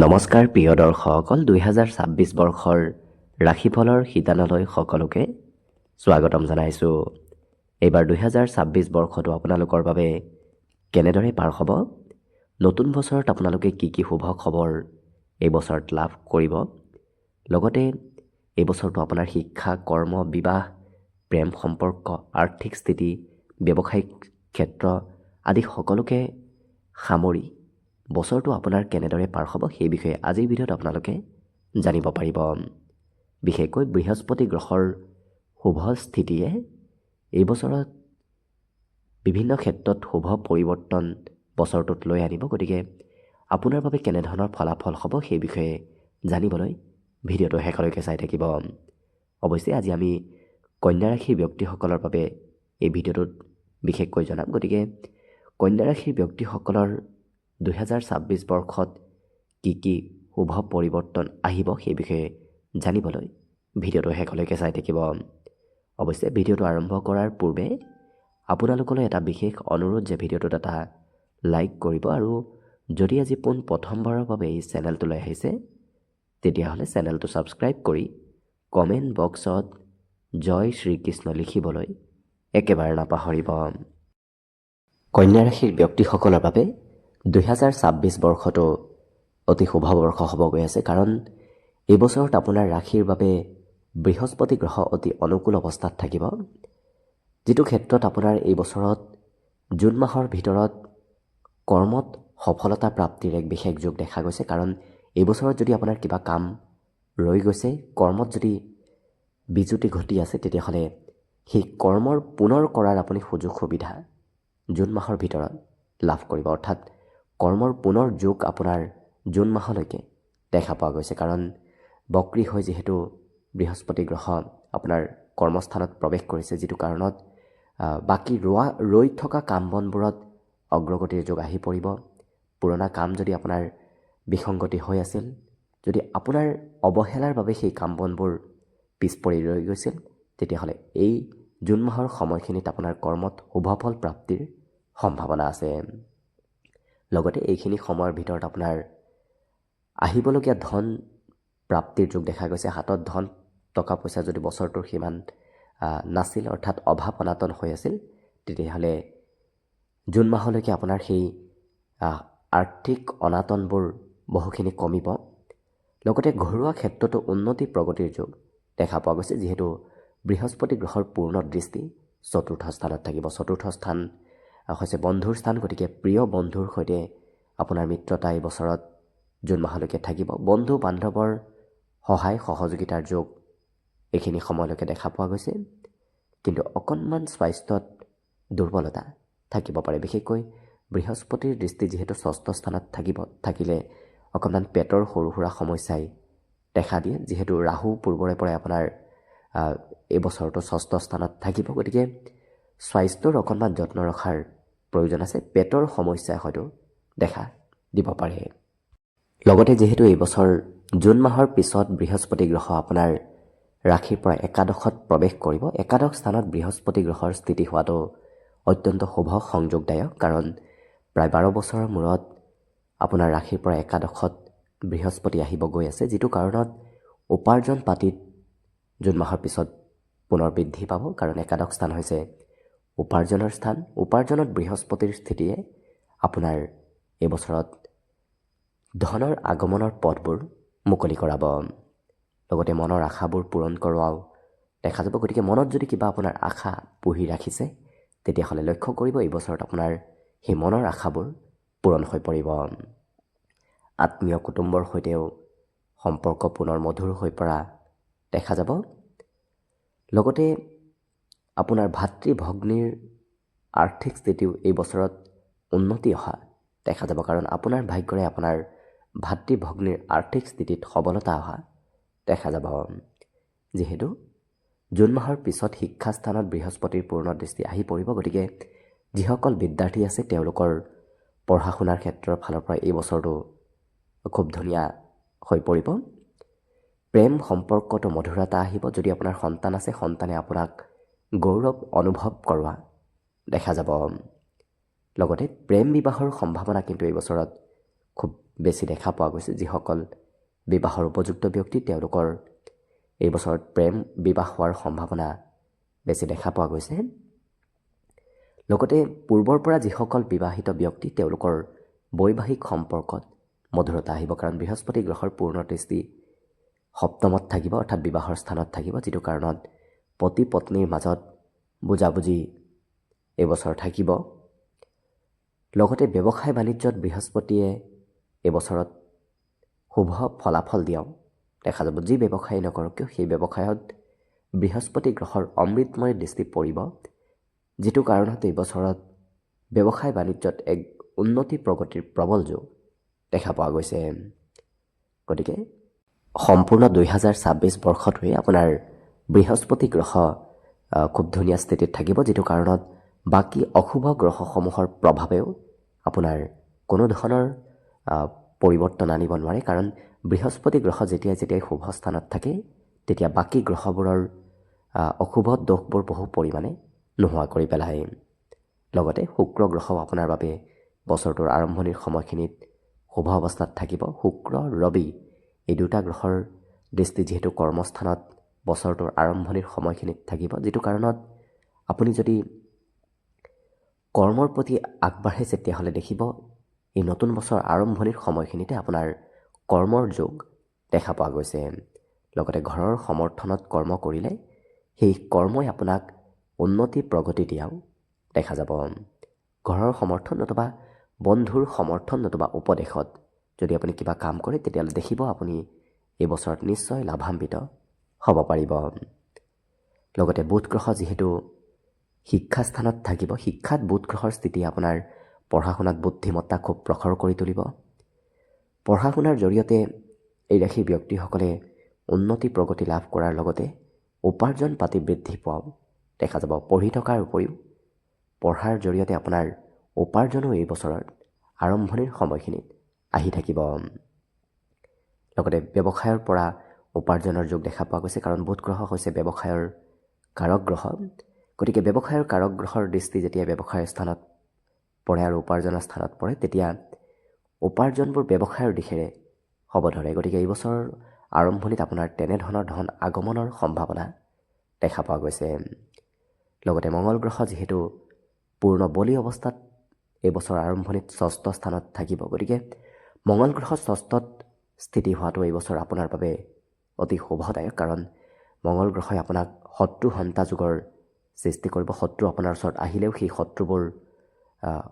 নমস্কাৰ প্ৰিয় দৰ্শকসকল 2026 বৰ্ষৰ ৰাশিফলৰ শিতানলৈ সকলোকে স্বাগতম জনাইছোঁ। এইবাৰ 2026 বৰ্ষটো আপোনালোকৰ বাবে কেনেদৰে পাৰ হ'ব, নতুন বছৰত আপোনালোকে কি শুভ খবৰ এই বছৰত লাভ কৰিব, লগতে এই বছৰটো আপোনাৰ শিক্ষা, কৰ্ম, বিবাহ, প্ৰেম সম্পৰ্ক, আৰ্থিক স্থিতি, ব্যৱসায়িক ক্ষেত্ৰ আদি সকলোকে সামৰি বছৰটো আপোনাৰ কেনেদৰে পাৰ হ'ব সেই বিষয়ে আজিৰ ভিডিঅ'ত আপোনালোকে জানিব পাৰিব। বিশেষকৈ বৃহস্পতি গ্ৰহৰ শুভ স্থিতিয়ে এই বছৰত বিভিন্ন ক্ষেত্ৰত শুভ পৰিৱৰ্তন বছৰটোত লৈ আনিব। গতিকে আপোনাৰ বাবে কেনেধৰণৰ ফলাফল হ'ব সেই বিষয়ে জানিবলৈ ভিডিঅ'টো শেষলৈকে চাই থাকিব। অৱশ্যে আজি আমি কন্যা ৰাশিৰ ব্যক্তিসকলৰ বাবে এই ভিডিঅ'টোত বিশেষকৈ জনাম। গতিকে কন্যা ৰাশিৰ ব্যক্তিসকলৰ 2026 বৰ্ষত কি শুভ পৰিৱৰ্তন আহিব সেই বিষয়ে জানিবলৈ ভিডিঅ'টো শেষলৈকে চাই থাকিব। অৱশ্যে ভিডিঅ'টো আৰম্ভ কৰাৰ পূৰ্বে আপোনালোকলৈ এটা বিশেষ অনুৰোধ যে ভিডিঅ'টোত এটা লাইক কৰিব, আৰু যদি আজি প্ৰথমবাৰৰ বাবে এই চেনেলটোলৈ আহিছে তেতিয়াহ'লে চেনেলটো ছাবস্ক্ৰাইব কৰি কমেণ্ট বক্সত জয় শ্ৰীকৃষ্ণ লিখিবলৈ একেবাৰে নাপাহৰিব। কন্যা ৰাশিৰ ব্যক্তিসকলৰ বাবে 2026 বৰ্ষটো অতি শুভ বৰ্ষ হ'ব গৈ আছে, কাৰণ এই বছৰত আপোনাৰ ৰাশিৰ বাবে বৃহস্পতি গ্ৰহ অতি অনুকূল অৱস্থাত থাকিব, যিটো ক্ষেত্ৰত আপোনাৰ এই বছৰত জুন মাহৰ ভিতৰত কৰ্মত সফলতা প্ৰাপ্তিৰ এক বিশেষ যোগ দেখা গৈছে। কাৰণ এই বছৰত যদি আপোনাৰ কিবা কাম ৰৈ গৈছে, কৰ্মত যদি বিজুতি ঘটি আছে, তেতিয়াহ'লে সেই কৰ্মৰ পুনৰ কৰাৰ আপুনি সুযোগ সুবিধা জুন মাহৰ ভিতৰত লাভ কৰিব। অৰ্থাৎ কৰ্মৰ পুনৰ যোগ আপোনাৰ জুন মাহলৈকে দেখা পোৱা গৈছে, কাৰণ বক্ৰী হৈ যিহেতু বৃহস্পতি গ্ৰহ আপোনাৰ কৰ্মস্থানত প্ৰৱেশ কৰিছে, যিটো কাৰণত বাকী ৰৈ থকা কাম বনবোৰত অগ্ৰগতিৰ যোগ আহি পৰিব। পুৰণা কাম যদি আপোনাৰ বিসংগতি হৈ আছিল, যদি আপোনাৰ অৱহেলাৰ বাবে সেই কাম বনবোৰ পিছ পৰি ৰৈ গৈছিল, তেতিয়াহ'লে এই জুন মাহৰ সময়খিনিত আপোনাৰ কৰ্মত শুভফল প্ৰাপ্তিৰ সম্ভাৱনা আছে। লগতে এইখিনি সময়ৰ ভিতৰত আপোনাৰ আহিবলগীয়া ধন প্ৰাপ্তিৰ যোগ দেখা গৈছে। হাতত ধন টকা পইচা যদি বছৰটোৰ সিমান নাছিল, অৰ্থাৎ অভাৱ অনাটন হৈ আছিল, তেতিয়াহ'লে জুন মাহলৈকে আপোনাৰ সেই আৰ্থিক অনাটনবোৰ বহুখিনি কমিব। লগতে ঘৰুৱা ক্ষেত্ৰতো উন্নতি প্ৰগতিৰ যোগ দেখা পোৱা গৈছে, যিহেতু বৃহস্পতি গ্ৰহৰ পূৰ্ণ দৃষ্টি চতুৰ্থ স্থানত থাকিব। চতুৰ্থ স্থান হৈছে বন্ধুৰ স্থান, গতিকে প্ৰিয় বন্ধুৰ সৈতে আপোনাৰ মিত্ৰতা এই বছৰত জুন মাহলৈকে থাকিব। বন্ধু বান্ধৱৰ সহায় সহযোগিতাৰ যোগ এইখিনি সময়লৈকে দেখা পোৱা গৈছে, কিন্তু অকণমান স্বাস্থ্যত দুৰ্বলতা থাকিব পাৰে। বিশেষকৈ বৃহস্পতিৰ দৃষ্টি যিহেতু ষষ্ঠ স্থানত থাকিলে অকণমান পেটৰ সৰু সুৰা সমস্যাই দেখা দিয়ে, যিহেতু ৰাহু পূৰ্বৰে পৰাই আপোনাৰ এই বছৰটো ষষ্ঠ স্থানত থাকিব। গতিকে স্বাস্থ্যৰ অকণমান যত্ন ৰখাৰ প্ৰয়োজন আছে। পেটৰ সমস্যাই হয়তো দেখা দিব পাৰে। লগতে যিহেতু এই বছৰ জুন মাহৰ পিছত বৃহস্পতি গ্ৰহ আপোনাৰ ৰাশিৰ পৰা একাদশত প্ৰৱেশ কৰিব, একাদশ স্থানত বৃহস্পতি গ্ৰহৰ স্থিতি হোৱাটো অত্যন্ত শুভ সংযোগদায়ক, কাৰণ প্ৰায় 12 বছৰৰ মূৰত আপোনাৰ ৰাশিৰ পৰা একাদশত বৃহস্পতি আহিব গৈ আছে, যিটো কাৰণত উপাৰ্জন পাতিত জুন মাহৰ পিছত পুনৰ বৃদ্ধি পাব। কাৰণ একাদশ স্থান হৈছে উপাৰ্জনৰ স্থান। উপাৰ্জনত বৃহস্পতিৰ স্থিতিয়ে আপোনাৰ এই বছৰত ধনৰ আগমনৰ পথবোৰ মুকলি কৰাব, লগতে মনৰ আশাবোৰ পূৰণ কৰোৱাও দেখা যাব। গতিকে মনত যদি কিবা আপোনাৰ আশা পুহি ৰাখিছে, তেতিয়াহ'লে লক্ষ্য কৰিব এই বছৰত আপোনাৰ সেই মনৰ আশাবোৰ পূৰণ হৈ পৰিব। আত্মীয় কুটুম্বৰ সৈতেও সম্পৰ্ক পুনৰ মধুৰ হৈ পৰা দেখা যাব। লগতে আপোনাৰ ভাতৃ ভগ্নীৰ আৰ্থিক স্থিতিও এই বছৰত উন্নতি অহা দেখা যাব, কাৰণ আপোনাৰ ভাগ্যৰে আপোনাৰ ভাতৃ ভগ্নীৰ আৰ্থিক স্থিতিত সবলতা অহা দেখা যাব। যিহেতু জুন মাহৰ পিছত শিক্ষাস্থানত বৃহস্পতিৰ পূৰ্ণ দৃষ্টি আহি পৰিব, গতিকে যিসকল বিদ্যাৰ্থী আছে তেওঁলোকৰ পঢ়া শুনাৰ ক্ষেত্ৰৰ ফালৰ পৰা এই বছৰটো খুব ধুনীয়া হৈ পৰিব। প্ৰেম সম্পৰ্কতো মধুৰতা আহিব। যদি আপোনাৰ সন্তান আছে, সন্তানে আপোনাক গৌৰৱ অনুভৱ কৰোৱা দেখা যাব। লগতে প্ৰেম বিবাহৰ সম্ভাৱনা কিন্তু এই বছৰত খুব বেছি দেখা পোৱা গৈছে। যিসকল বিবাহৰ উপযুক্ত ব্যক্তি তেওঁলোকৰ এই বছৰত প্ৰেম বিবাহ হোৱাৰ সম্ভাৱনা বেছি দেখা পোৱা গৈছে। লগতে পূৰ্বৰ পৰা যিসকল বিবাহিত ব্যক্তি তেওঁলোকৰ বৈবাহিক সম্পৰ্কত মধুৰতা আহিব, কাৰণ বৃহস্পতি গ্ৰহৰ পূৰ্ণ দৃষ্টি সপ্তমত থাকিব, অৰ্থাৎ বিবাহৰ স্থানত থাকিব, যিটো কাৰণত পতি পত্নীৰ মাজত বুজাবুজি এইবছৰ থাকিব। লগতে ব্যৱসায় বাণিজ্যত বৃহস্পতিয়ে এইবছৰত শুভ ফলাফল দিয়াও দেখা যাব। যি ব্যৱসায় নকৰক কিয় সেই ব্যৱসায়ত বৃহস্পতি গ্ৰহৰ অমৃতময় দৃষ্টি পৰিব, যিটো কাৰণত এইবছৰত ব্যৱসায় বাণিজ্যত এক উন্নতি প্ৰগতিৰ প্ৰবল যোগ দেখা পোৱা গৈছে। গতিকে সম্পূৰ্ণ 2026 বৰ্ষটোৱে আপোনাৰ বৃহস্পতি গ্ৰহ খুব ধুনীয়া স্থিতিত থাকিব, যিটো কাৰণত বাকী অশুভ গ্ৰহসমূহৰ প্ৰভাৱেও আপোনাৰ কোনো ধৰণৰ পৰিৱৰ্তন আনিব নোৱাৰে। কাৰণ বৃহস্পতি গ্ৰহ যেতিয়াই শুভ স্থানত থাকে তেতিয়া বাকী গ্ৰহবোৰৰ অশুভ দোষবোৰ বহু পৰিমাণে নোহোৱা কৰি পেলায়। লগতে শুক্ৰ গ্ৰহও আপোনাৰ বাবে বছৰটোৰ আৰম্ভণিৰ সময়খিনিত শুভ অৱস্থাত থাকিব। শুক্ৰ ৰবি এই দুটা গ্ৰহৰ দৃষ্টি যিহেতু কৰ্মস্থানত বছৰটোৰ আৰম্ভণিৰ সময়খিনিত থাকিব, যিটো কাৰণত আপুনি যদি কৰ্মৰ প্ৰতি আগবাঢ়ে তেতিয়াহ'লে দেখিব এই নতুন বছৰ আৰম্ভণিৰ সময়খিনিতে আপোনাৰ কৰ্মৰ যোগ দেখা পোৱা গৈছে। লগতে ঘৰৰ সমৰ্থনত কৰ্ম কৰিলে সেই কৰ্মই আপোনাক উন্নতি প্ৰগতি দিয়াও দেখা যাব। ঘৰৰ সমৰ্থন নতুবা বন্ধুৰ সমৰ্থন নতুবা উপদেশত যদি আপুনি কিবা কাম কৰে তেতিয়াহ'লে দেখিব আপুনি এই বছৰত নিশ্চয় লাভান্বিত হ'ব পাৰিব। লগতে বুধ গ্ৰহ যিহেতু শিক্ষাস্থানত থাকিব, শিক্ষাত বুধ গ্ৰহৰ স্থিতি আপোনাৰ পঢ়া শুনাত বুদ্ধিমত্তা খুব প্ৰখৰ কৰি তুলিব। পঢ়া শুনাৰ জৰিয়তে এই ৰাশিৰ ব্যক্তিসকলে উন্নতি প্ৰগতি লাভ কৰাৰ লগতে উপাৰ্জন পাতি বৃদ্ধি পোৱাও দেখা যাব। পঢ়ি থকাৰ উপৰিও পঢ়াৰ জৰিয়তে আপোনাৰ উপাৰ্জনো এই বছৰৰ আৰম্ভণিৰ সময়খিনিত আহি থাকিব। লগতে ব্যৱসায়ৰ পৰা উপাৰ্জনৰ যোগ দেখা পোৱা গৈছে, কাৰণ বুধ গ্ৰহ হৈছে ব্যৱসায়ৰ কাৰক গ্ৰহ। গতিকে ব্যৱসায়ৰ কাৰক গ্ৰহৰ দৃষ্টি যেতিয়া ব্যৱসায়ৰ স্থানত পৰে আৰু উপাৰ্জনৰ স্থানত পৰে তেতিয়া উপাৰ্জনবোৰ ব্যৱসায়ৰ দিশেৰে হ'ব ধৰে। গতিকে এই বছৰৰ আৰম্ভণিত আপোনাৰ তেনেধৰণৰ ধন আগমনৰ সম্ভাৱনা দেখা পোৱা গৈছে। লগতে মঙ্গল গ্ৰহ যিহেতু পূৰ্ণ বলি অৱস্থাত এই বছৰৰ আৰম্ভণিত ষষ্ঠ স্থানত থাকিব, গতিকে মঙ্গল গ্ৰহ ষষ্ঠত স্থিতি হোৱাটো এই বছৰ আপোনাৰ বাবে অতি শুভদায়ক। কাৰণ মঙ্গল গ্ৰহই আপোনাক শত্ৰু হন্তা যুগৰ সৃষ্টি কৰিব। শত্ৰু আপোনাৰ ওচৰত আহিলেও সেই শত্ৰুবোৰ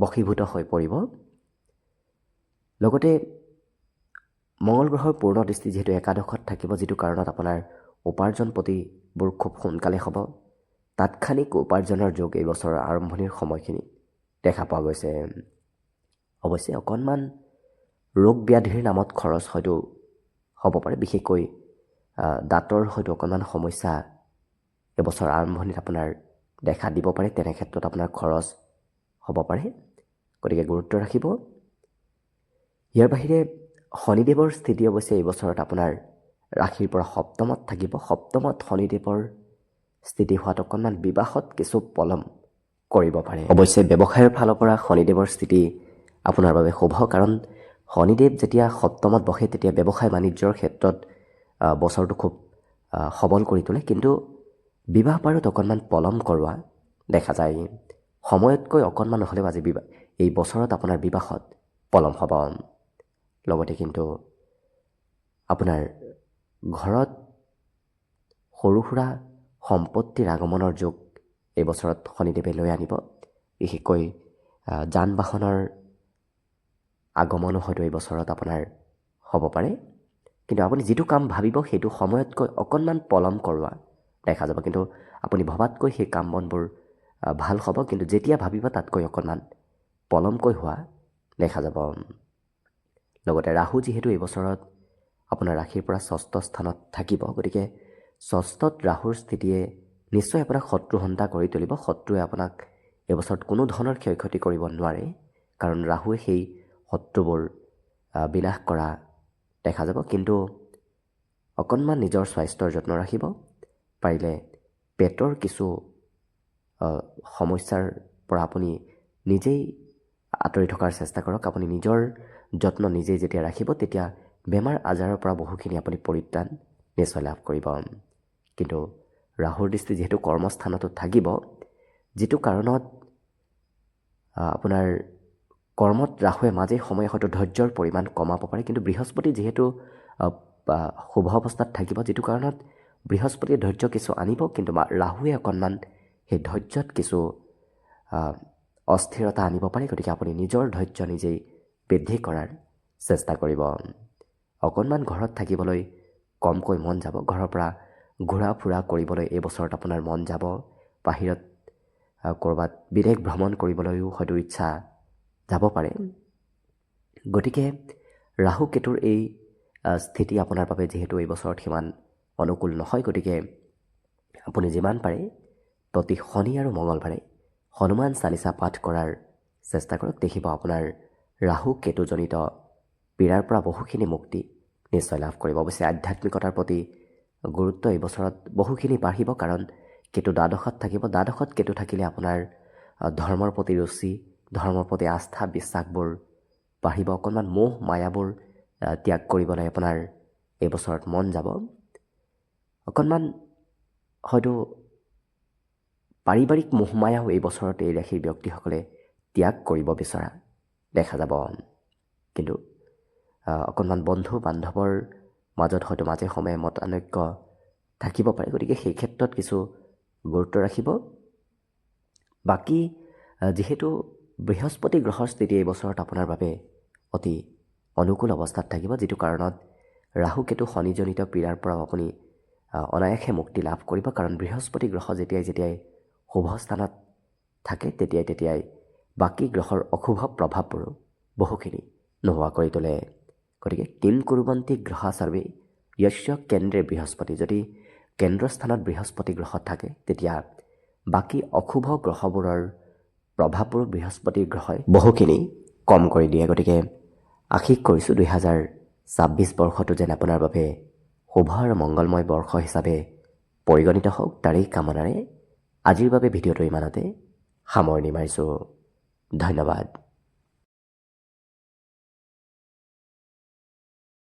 বশীভূত হৈ পৰিব। লগতে মঙ্গল গ্ৰহৰ পূৰ্ণ দৃষ্টি যিহেতু একাদশত থাকিব, যিটো কাৰণত আপোনাৰ উপাৰ্জন প্ৰতিবোৰ খুব সোনকালে হ'ব। তাৎক্ষণিক উপাৰ্জনৰ যোগ এই বছৰৰ আৰম্ভণিৰ সময়খিনি দেখা পোৱা গৈছে। অৱশ্যে অকণমান ৰোগ ব্যাধিৰ নামত খৰচ হয়তো হ'ব পাৰে, বিশেষকৈ দাঁতৰ হয়তো অকণমান সমস্যা এবছৰ আৰম্ভণিত আপোনাৰ দেখা দিব পাৰে। তেনে ক্ষেত্ৰত আপোনাৰ খৰচ হ'ব পাৰে, গতিকে গুৰুত্ব ৰাখিব। ইয়াৰ বাহিৰে শনিদেৱৰ স্থিতি অৱশ্যে এই বছৰত আপোনাৰ ৰাশিৰ পৰা সপ্তমত থাকিব। সপ্তমত শনিদেৱৰ স্থিতি হোৱাত অকণমান বিবাহত কিছু পলম কৰিব পাৰে। অৱশ্যে ব্যৱসায়ৰ ফালৰ পৰা শনিদেৱৰ স্থিতি আপোনাৰ বাবে শুভ, কাৰণ শনিদেৱ যেতিয়া সপ্তমত বহে তেতিয়া ব্যৱসায় বাণিজ্যৰ ক্ষেত্ৰত বছৰটো খুব সবল কৰি তোলে, কিন্তু বিবাহ বাৰুত অকণমান পলম কৰোৱা দেখা যায়। সময়তকৈ অকণমান নহ'লেও আজি এই বছৰত আপোনাৰ বিবাহত পলম হ'ব। লগতে কিন্তু আপোনাৰ ঘৰত সৰু সুৰা সম্পত্তিৰ আগমনৰ যোগ এই বছৰত শনিদেৱে লৈ আনিব। বিশেষকৈ যান বাহনৰ আগমনো হয়তো এই বছৰত আপোনাৰ হ'ব পাৰে, কিন্তু আপুনি যিটো কাম ভাবিব সেইটো সময়তকৈ অকণমান পলম কৰোৱা দেখা যাব। কিন্তু আপুনি ভবাতকৈ সেই কাম বনবোৰ ভাল হ'ব, কিন্তু যেতিয়া ভাবিব তাতকৈ অকণমান পলমকৈ হোৱা দেখা যাব। লগতে ৰাহু যিহেতু এই বছৰত আপোনাৰ ৰাশিৰ পৰা ষষ্ঠ স্থানত থাকিব, গতিকে ষষ্ঠত ৰাহুৰ স্থিতিয়ে নিশ্চয় আপোনাক শত্ৰু হন্তা কৰি তুলিব। শত্ৰুৱে আপোনাক এই বছৰত কোনো ধৰণৰ ক্ষয় ক্ষতি কৰিব নোৱাৰে, কাৰণ ৰাহুৱে সেই শত্ৰুবোৰ বিনাশ কৰা দেখা যাব। কিন্তু অকণমান নিজৰ স্বাস্থ্যৰ যত্ন ৰাখিব। পাৰিলে পেটৰ কিছু সমস্যাৰ পৰা আপুনি নিজেই আঁতৰি থকাৰ চেষ্টা কৰক। আপুনি নিজৰ যত্ন নিজেই যেতিয়া ৰাখিব তেতিয়া বেমাৰ আজাৰৰ পৰা বহুখিনি আপুনি পৰিত্ৰাণ নিশ্চয় লাভ কৰিব। কিন্তু ৰাহুৰ দৃষ্টি যিহেতু কৰ্মস্থানতো থাকিব, যিটো কাৰণত আপোনাৰ কৰ্মত ৰাহুৱে মাজে সময়ে হয়তো ধৈৰ্যৰ পৰিমাণ কমাব পাৰে, কিন্তু বৃহস্পতি যিহেতু শুভ অৱস্থাত থাকিব, যিটো কাৰণত বৃহস্পতিয়ে ধৈৰ্য কিছু আনিব, কিন্তু ৰাহুৱে অকণমান সেই ধৈৰ্যত কিছু অস্থিৰতা আনিব পাৰে। গতিকে আপুনি নিজৰ ধৈৰ্য নিজেই বৃদ্ধি কৰাৰ চেষ্টা কৰিব। অকণমান ঘৰত থাকিবলৈ কমকৈ মন যাব, ঘৰৰ পৰা ঘূৰা ফুৰা কৰিবলৈ এই বছৰত আপোনাৰ মন যাব। বাহিৰত ক'ৰবাত বিদেশ ভ্ৰমণ কৰিবলৈও হয়তো ইচ্ছা যাব পাৰে। গতিকে ৰাহু কেতুৰ এই স্থিতি আপোনাৰ বাবে যিহেতু এই বছৰত সিমান অনুকূল নহয়, গতিকে আপুনি যিমান পাৰে প্ৰতি শনি আৰু মঙলবাৰে হনুমান চালিচা পাঠ কৰাৰ চেষ্টা কৰক। দেখিব আপোনাৰ ৰাহু কেতুজনিত পীড়াৰ পৰা বহুখিনি মুক্তি নিশ্চয় লাভ কৰিব। অৱশ্যে আধ্যাত্মিকতাৰ প্ৰতি গুৰুত্ব এই বছৰত বহুখিনি বাঢ়িব, কাৰণ কেতু দ্বাদশত থাকিব। দ্বাদশত কেতু থাকিলে আপোনাৰ ধৰ্মৰ প্ৰতি ৰুচি, ধৰ্মৰ প্ৰতি আস্থা বিশ্বাসবোৰ বাঢ়িব। অকণমান মোহ মায়াবোৰ ত্যাগ কৰিবলৈ আপোনাৰ এই বছৰত মন যাব। অকণমান হয়তো পাৰিবাৰিক মোহ মায়াও এই বছৰত এই ৰাশিৰ ব্যক্তিসকলে ত্যাগ কৰিব বিচৰা দেখা যাব। কিন্তু অকণমান বন্ধু বান্ধৱৰ মাজত হয়তো মাজে সময়ে মতানৈক্য থাকিব পাৰে, গতিকে সেই ক্ষেত্ৰত কিছু গুৰুত্ব ৰাখিব। বাকী যিহেতু বৃহস্পতি গ্ৰহৰ স্থিতি এই বছৰত আপোনাৰ বাবে অতি অনুকূল অৱস্থাত থাকিব, যিটো কাৰণত ৰাহু কেতু শনিজনিত পীড়াৰ পৰাও আপুনি অনায়াসে মুক্তি লাভ কৰিব। কাৰণ বৃহস্পতি গ্ৰহ যেতিয়াই শুভ স্থানত থাকে তেতিয়াই বাকী গ্ৰহৰ অশুভ প্ৰভাৱবোৰো বহুখিনি নোহোৱা কৰি তোলে। গতিকে কিং কুৰুৱন্তী গ্ৰহা সৰ্বে য়স্য কেন্দ্ৰে বৃহস্পতি, যদি কেন্দ্ৰস্থানত বৃহস্পতি গ্ৰহ থাকে তেতিয়া বাকী অশুভ গ্ৰহবোৰৰ প্ৰভাৱবোৰ বৃহস্পতি গ্ৰহই বহুখিনি কম কৰি দিয়ে। গতিকে আশীষ কৰিছোঁ 2026 বৰ্ষটো যেন আপোনাৰ বাবে শুভ আৰু মংগলময় বৰ্ষ হিচাপে পৰিগণিত হওক, তাৰেই কামনাৰে আজিৰ বাবে ভিডিঅ'টো ইমানতে সামৰণি মাৰিছোঁ। ধন্যবাদ।